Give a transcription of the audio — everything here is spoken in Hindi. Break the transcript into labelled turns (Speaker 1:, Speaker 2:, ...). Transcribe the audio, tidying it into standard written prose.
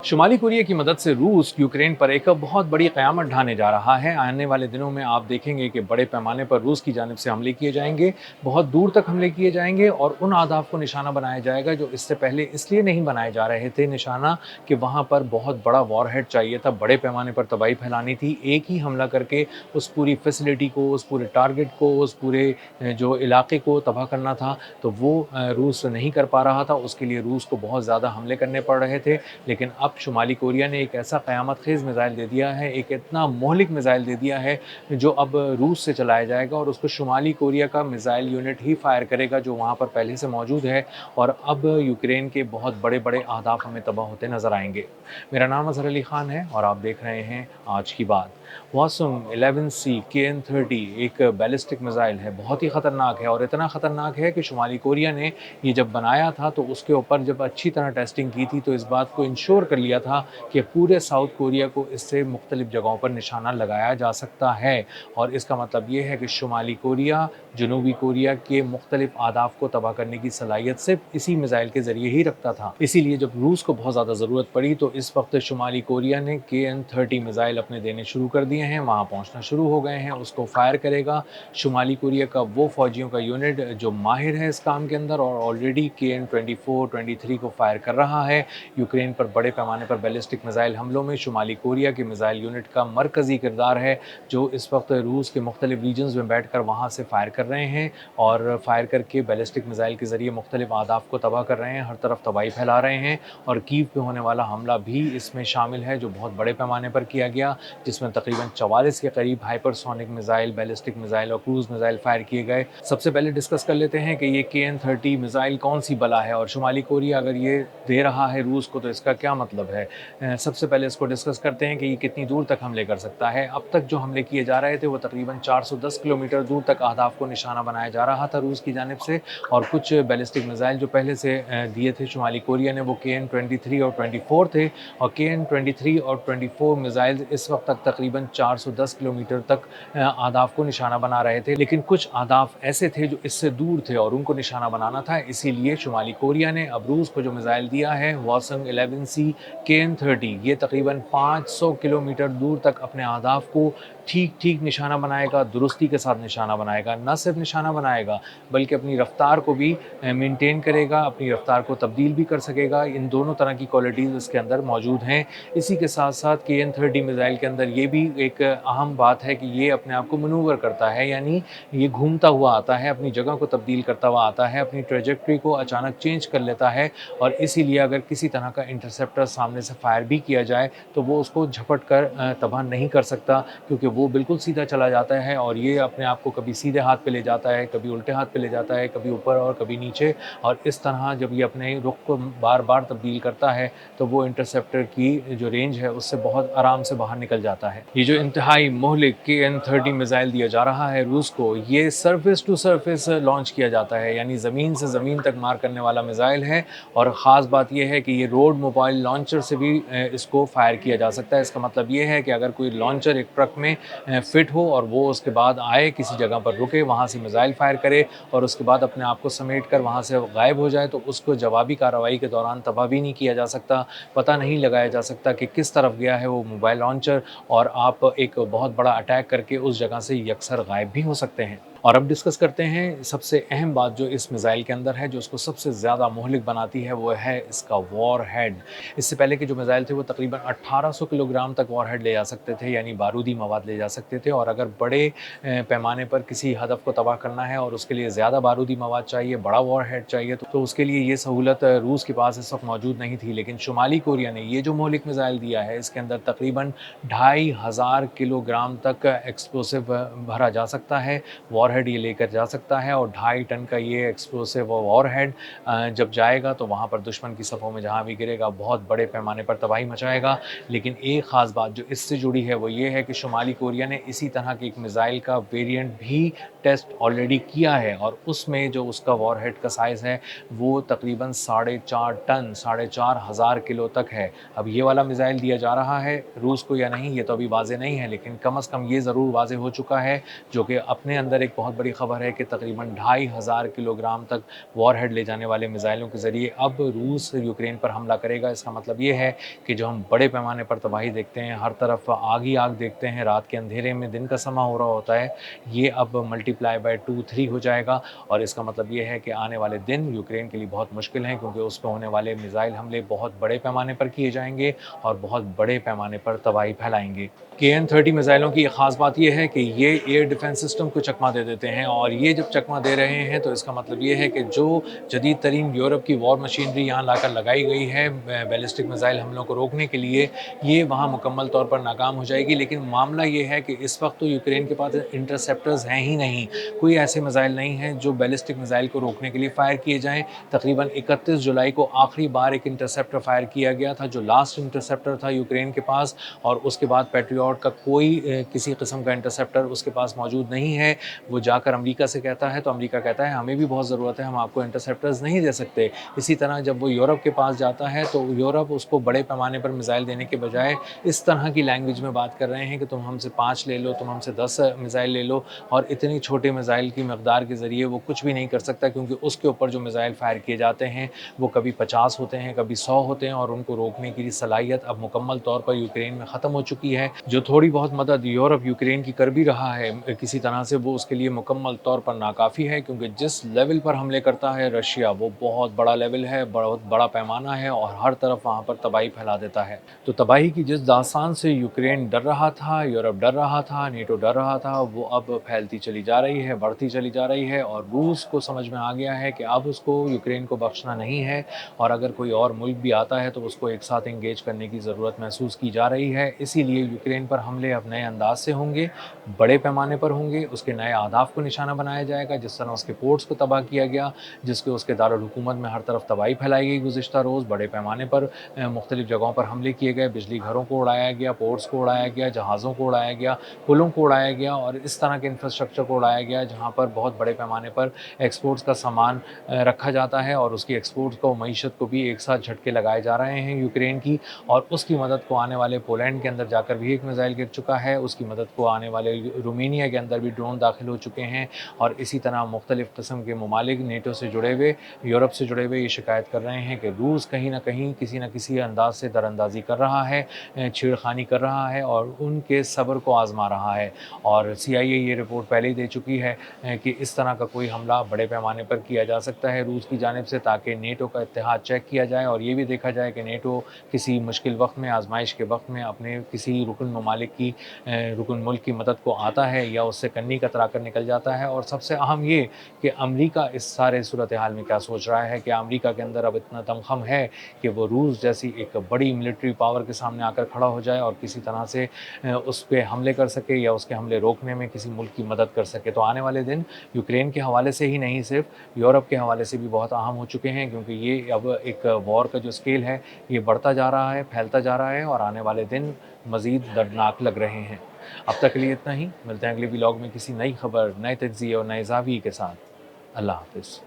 Speaker 1: शुमाली कोरिया की मदद से रूस यूक्रेन पर एक बहुत बड़ी क़यामत ढाने जा रहा है। आने वाले दिनों में आप देखेंगे कि बड़े पैमाने पर रूस की जानिब से हमले किए जाएंगे, बहुत दूर तक हमले किए जाएंगे और उन अहदाफ को निशाना बनाया जाएगा जो इससे पहले इसलिए नहीं बनाए जा रहे थे निशाना कि वहाँ पर बहुत बड़ा वॉरहेड चाहिए था, बड़े पैमाने पर तबाही फैलानी थी। एक ही हमला करके उस पूरी फैसिलिटी को, उस पूरे टारगेट को, उस पूरे जो इलाके को तबाह करना था, तो वो रूस नहीं कर पा रहा था। उसके लिए रूस को बहुत ज़्यादा हमले करने पड़ रहे थे। लेकिन अब शुमाली कोरिया ने एक ऐसा क़यामत ख़ेज़ मिज़ाइल दे दिया है, एक इतना मोहलिक मिज़ाइल दे दिया है जो अब रूस से चलाया जाएगा और उसको शुमाली कोरिया का मिज़ाइल यूनिट ही फ़ायर करेगा जो वहाँ पर पहले से मौजूद है। और अब यूक्रेन के बहुत बड़े-बड़े अहदाफ़ हमें तबाह होते नज़र आएँगे। मेरा नाम अज़हर अली ख़ान है और आप देख रहे हैं आज की बात। हवासुंग 11C KN-30 एक बैलिस्टिक मिज़ाइल है, बहुत ही ख़तरनाक है और इतना ख़तरनाक है कि शुमाली कोरिया ने ये जब बनाया था तो उसके ऊपर जब अच्छी तरह टेस्टिंग की थी तो इस बात को इंश्योर कर लिया था कि पूरे साउथ कोरिया को इससे मुख्तलिफ जगहों पर निशाना लगाया जा सकता है। और इसका मतलब ये है कि शुमाली कोरिया जनूबी कोरिया के मुख्तलिफ अहदाफ को तबाह करने की सलाहियत सिर्फ इसी मिज़ाइल के ज़रिए ही रखता था। इसीलिए जब रूस को बहुत ज़्यादा ज़रूरत पड़ी तो इस वक्त शुमाली कोरिया ने KN-30 मिज़ाइल अपने देने शुरू कर दिए हैं, वहाँ पहुँचना शुरू हो गए हैं, उसको फायर करेगा शुमाली कोरिया का वो फ़ौजियों का यूनिट जो माहिर है इस काम के अंदर और ऑलरेडी KN-24, 23 को फायर कर रहा है। यूक्रेन पर बड़े पैमाने पर बैलिस्टिक मिज़ाइल हमलों में शुमाली कोरिया के मिज़ाइल यूनिट का मरकज़ी किरदार है, जो इस वक्त रूस के मुख्तलिफ रीजन्स में बैठ कर वहाँ से फायर कर रहे हैं और फायर करके बैलिस्टिक मिज़ाइल के ज़रिए मुख्तलिफ अहदाफ को तबाह कर रहे हैं, हर तरफ तबाही फैला रहे हैं। और कीव पे होने वाला हमला भी इसमें शामिल है जो बहुत बड़े पैमाने पर किया गया, जिसमें तकरीबन 44 के करीब हाइपरसोनिक मिज़ाइल, बैलिस्टिक मिज़ाइल और क्रूज़ मिज़ाइल फायर किए गए। सबसे पहले डिस्कस कर लेते हैं कि ये KN-30 मिज़ाइल कौन सी बला है और शुमाली कोरिया अगर ये दे रहा है रूस को तो इसका क्या मतलब है। सबसे पहले इसको डिस्कस करते हैं कि ये कितनी दूर तक हमले कर सकता है। अब तक जो हमले किए जा रहे थे वो तकरीबन 410 किलोमीटर दूर तक अहदाफ को निशाना बनाया जा रहा था रूस की जानिब से। और कुछ बैलिस्टिक मिज़ाइल जो पहले से दिए थे शुमाली कोरिया ने वो KN-23 और 24 थे और KN-23 और 24 मिज़ाइल इस वक्त तक तकरीबन 410 किलोमीटर तक अहदाफ को निशाना बना रहे थे। लेकिन कुछ अहदाफ ऐसे थे जो इससे दूर थे और उनको निशाना बनाना था, इसीलिए शुमाली कोरिया ने अब रूस को जो मिज़ाइल दिया है हवासुंग 11C KN-30, ये तकरीबन 500 किलोमीटर दूर तक अपने अहदाफ को ठीक निशाना बनाएगा, दुरुस्ती के साथ निशाना बनाएगा। न सिर्फ निशाना बनाएगा बल्कि अपनी रफ्तार को भी मेंटेन करेगा, अपनी रफ्तार को तब्दील भी कर सकेगा। इन दोनों तरह की क्वालिटीज़ इसके अंदर मौजूद हैं। इसी के साथ साथ KN-30 मिज़ाइल के अंदर ये भी एक अहम बात है कि ये अपने आप को मनूवर करता है, यानी ये घूमता हुआ आता है, अपनी जगह को तब्दील करता हुआ आता है, अपनी ट्रेजेक्टरी को अचानक चेंज कर लेता है। और इसीलिए अगर किसी तरह का इंटरसेप्टर सामने से फायर भी किया जाए तो वो उसको झपट कर तबाह नहीं कर सकता, क्योंकि वो बिल्कुल सीधा चला जाता है और ये अपने आप को कभी सीधे हाथ पे ले जाता है, कभी उल्टे हाथ पे ले जाता है, कभी ऊपर और कभी नीचे। और इस तरह जब ये अपने रुख को बार बार तब्दील करता है तो वो इंटरसेप्टर की जो रेंज है उससे बहुत आराम से बाहर निकल जाता है। ये जो इंतहाई मोहलिक KN-30 मिज़ाइल दिया जा रहा है रूस को, ये सरफेस टू सरफेस लॉन्च किया जाता है, यानी ज़मीन से ज़मीन तक मार करने वाला मिज़ाइल है। और ख़ास बात यह है कि ये रोड मोबाइल लॉन्चर से भी इसको फायर किया जा सकता है। इसका मतलब ये है कि अगर कोई लॉन्चर एक ट्रक में फिट हो और वो उसके बाद आए किसी जगह पर रुके, वहाँ से मिज़ाइल फायर करे और उसके बाद अपने आप को समेट कर वहाँ से गायब हो जाए, तो उसको जवाबी कार्रवाई के दौरान तबाह भी नहीं किया जा सकता, पता नहीं लगाया जा सकता कि किस तरफ गया है वो मोबाइल लॉन्चर, और आप एक बहुत बड़ा अटैक करके उस जगह से यकसर गायब भी हो सकते हैं। और अब डिस्कस करते हैं सबसे अहम बात जो इस मिज़ाइल के अंदर है, जो उसको सबसे ज़्यादा मोहलिक बनाती है, वो है इसका वॉर हेड। इससे पहले के जो मिज़ाइल थे वो तकरीबन 1800 किलोग्राम तक वॉर हेड ले जा सकते थे, यानी बारूदी मवाद ले जा सकते थे। और अगर बड़े पैमाने पर किसी हदफ को तबाह करना है और उसके लिए ज़्यादा बारूदी मवाद चाहिए, बड़ा वॉर हेड चाहिए, तो उसके लिए ये सहूलत रूस के पास इस वक्त मौजूद नहीं थी। लेकिन शुमाली कोरिया ने ये जो मोहलिक मिज़ाइल दिया है, इसके अंदर तकरीबन 2500 किलोग्राम तक एक्सप्लोसिव भरा जा सकता है, वॉरहेड ये लेकर जा सकता है। और 2.5 टन का ये एक्सप्लोसिव वॉरहेड जब जाएगा तो वहाँ पर दुश्मन की सफ़ों में जहाँ भी गिरेगा बहुत बड़े पैमाने पर तबाही मचाएगा। लेकिन एक ख़ास बात जो इससे जुड़ी है वो ये है कि शुमाली कोरिया ने इसी तरह के एक मिज़ाइल का वेरिएंट भी टेस्ट ऑलरेडी किया है और उसमें जो उसका वॉरहेड का साइज़ है वो तकरीबन 4.5 टन 4,500 किलो तक है। अब ये वाला मिसाइल दिया जा रहा है रूस को या नहीं ये तो अभी वाज़ेह नहीं है, लेकिन कम से कम ये ज़रूर वाज़ेह हो चुका है, जो कि अपने अंदर एक बहुत बड़ी खबर है कि तकरीबन 2,500 किलोग्राम तक वॉरहेड ले जाने वाले मिसाइलों के ज़रिए अब रूस यूक्रेन पर हमला करेगा। इसका मतलब ये है कि जो हम बड़े पैमाने पर तबाही देखते हैं, हर तरफ आग ही आग देखते हैं, रात के अंधेरे में दिन का समा हो रहा होता है, ये अब मल्टीप्लाई बाय 2-3 हो जाएगा और इसका मतलब ये है कि आने वाले दिन यूक्रेन के लिए बहुत मुश्किल हैं, क्योंकि उस पे होने वाले मिसाइल हमले बहुत बड़े पैमाने पर किए जाएंगे और बहुत बड़े पैमाने पर तबाही फैलाएंगे। KN-30 मिसाइलों की ख़ास बात यह है कि ये एयर डिफेंस सिस्टम को चकमा दे देते हैं और ये जब चकमा दे रहे हैं तो इसका मतलब ये है कि जो जदीद तरीन यूरोप की वॉर मशीनरी यहाँ लाकर लगाई गई है बैलिस्टिक मिसाइल हमलों को रोकने के लिए, ये वहाँ मुकम्मल तौर पर नाकाम हो जाएगी। लेकिन मामला ये है कि इस वक्त तो यूक्रेन के पास इंटरसेप्टर्स हैं ही नहीं, कोई ऐसे मिसाइल नहीं हैं जो बैलिस्टिक मिसाइल को रोकने के लिए फ़ायर किए जाएँ। तकरीबन 31 जुलाई को आखिरी बार एक इंटरसेप्टर फ़ायर किया गया था, जो लास्ट इंटरसेप्टर था यूक्रेन के पास, और उसके बाद पैट्रियट का कोई किसी किस्म का इंटरसेप्टर उसके पास मौजूद नहीं है। वो जाकर अमेरिका से कहता है तो अमेरिका कहता है हमें भी बहुत ज़रूरत है, हम आपको इंटरसेप्टर्स नहीं दे सकते। इसी तरह जब वो यूरोप के पास जाता है तो यूरोप उसको बड़े पैमाने पर मिसाइल देने के बजाय इस तरह की लैंग्वेज में बात कर रहे हैं कि तुम हमसे 5 ले लो, तुम हमसे 10 मिसाइल ले लो, और इतनी छोटे मिसाइल की मकदार के ज़रिए वो कुछ भी नहीं कर सकता, क्योंकि उसके ऊपर जो मिसाइल फायर किए जाते हैं वो कभी 50 होते हैं, कभी 100 होते हैं, और उनको रोकने की सलाहियत अब मुकम्मल तौर पर यूक्रेन में ख़त्म हो चुकी है। जो थोड़ी बहुत मदद यूरोप यूक्रेन की कर भी रहा है किसी तरह से, वो उसके लिए मुकम्मल तौर पर नाकाफ़ी है, क्योंकि जिस लेवल पर हमले करता है रशिया वो बहुत बड़ा लेवल है, बहुत बड़ा पैमाना है और हर तरफ वहाँ पर तबाही फैला देता है। तो तबाही की जिस दास्तान से यूक्रेन डर रहा था, यूरोप डर रहा था, नेटो डर रहा था, वो अब फैलती चली जा रही है, बढ़ती चली जा रही है, और रूस को समझ में आ गया है कि अब उसको यूक्रेन को बख्शना नहीं है, और अगर कोई और मुल्क भी आता है तो उसको एक साथ इंगेज करने की ज़रूरत महसूस की जा रही है। इसीलिए यूक्रेन पर हमले अब नए अंदाज से होंगे, बड़े पैमाने पर होंगे, उसके नए अहदाफ को निशाना बनाया जाएगा। जिस तरह उसके पोर्ट्स को तबाह किया गया, जिसके उसके दारुल हुकूमत में हर तरफ तबाही फैलाई गई गुज़िश्ता रोज़, बड़े पैमाने पर मुख्तलिफ़ जगहों पर हमले किए गए, बिजली घरों को उड़ाया गया, पोर्ट्स को उड़ाया गया, जहाज़ों को उड़ाया गया, पुलों को उड़ाया गया, और इस तरह के इंफ्रास्ट्रक्चर को उड़ाया गया जहाँ पर बहुत बड़े पैमाने पर एक्सपोर्ट्स का सामान रखा जाता है, और उसकी एक्सपोर्ट्स को, मईशत को भी एक साथ झटके लगाए जा रहे हैं यूक्रेन की। और उसकी मदद को आने वाले पोलैंड के अंदर जाकर भी एक मिसाइल गिर चुका है, उसकी मदद को आने वाले रोमानिया के अंदर भी ड्रोन दाखिल हो चुके हैं, और इसी तरह मुख्तलिफ़ किस्म के ममालिक नेटो से जुड़े हुए, यूरोप से जुड़े हुए ये शिकायत कर रहे हैं कि रूस कहीं ना कहीं किसी न किसी अंदाज से दरअंदाजी कर रहा है, छेड़खानी कर रहा है और उनके सब्र को आजमा रहा है। और CIA ये रिपोर्ट पहले ही दे चुकी है कि इस तरह का कोई हमला बड़े पैमाने पर किया जा सकता है रूस की जानिब से, ताकि नेटो का इत्तेहाद चेक किया जाए और ये भी देखा जाए कि नेटो किसी मुश्किल वक्त में, आजमाइश के वक्त में अपने किसी रुकन ममालिक की, रुकन मुल्क की मदद को आता है या उससे कन्नी कतरा कर निकल जाता है। और सबसे अहम ये कि अमेरिका इस सारे सूरत हाल में क्या सोच रहा है, कि अमेरिका के अंदर अब इतना दमखम है कि वो रूस जैसी एक बड़ी मिलिट्री पावर के सामने आकर खड़ा हो जाए और किसी तरह से उस पर हमले कर सके या उसके हमले रोकने में किसी मुल्क की मदद कर सके। तो आने वाले दिन यूक्रेन के हवाले से ही नहीं, सिर्फ यूरोप के हवाले से भी बहुत अहम हो चुके हैं, क्योंकि ये अब एक वॉर का जो स्केल है ये बढ़ता जा रहा है, फैलता जा रहा है, और आने वाले दिन मज़ीद दर्दनाक लग रहे हैं। अब तक के लिए इतना ही, मिलते हैं अगले व्लॉग में किसी नई खबर, नए तज्ज़िये और नए ज़ाविये के साथ। अल्लाह हाफ़िज़।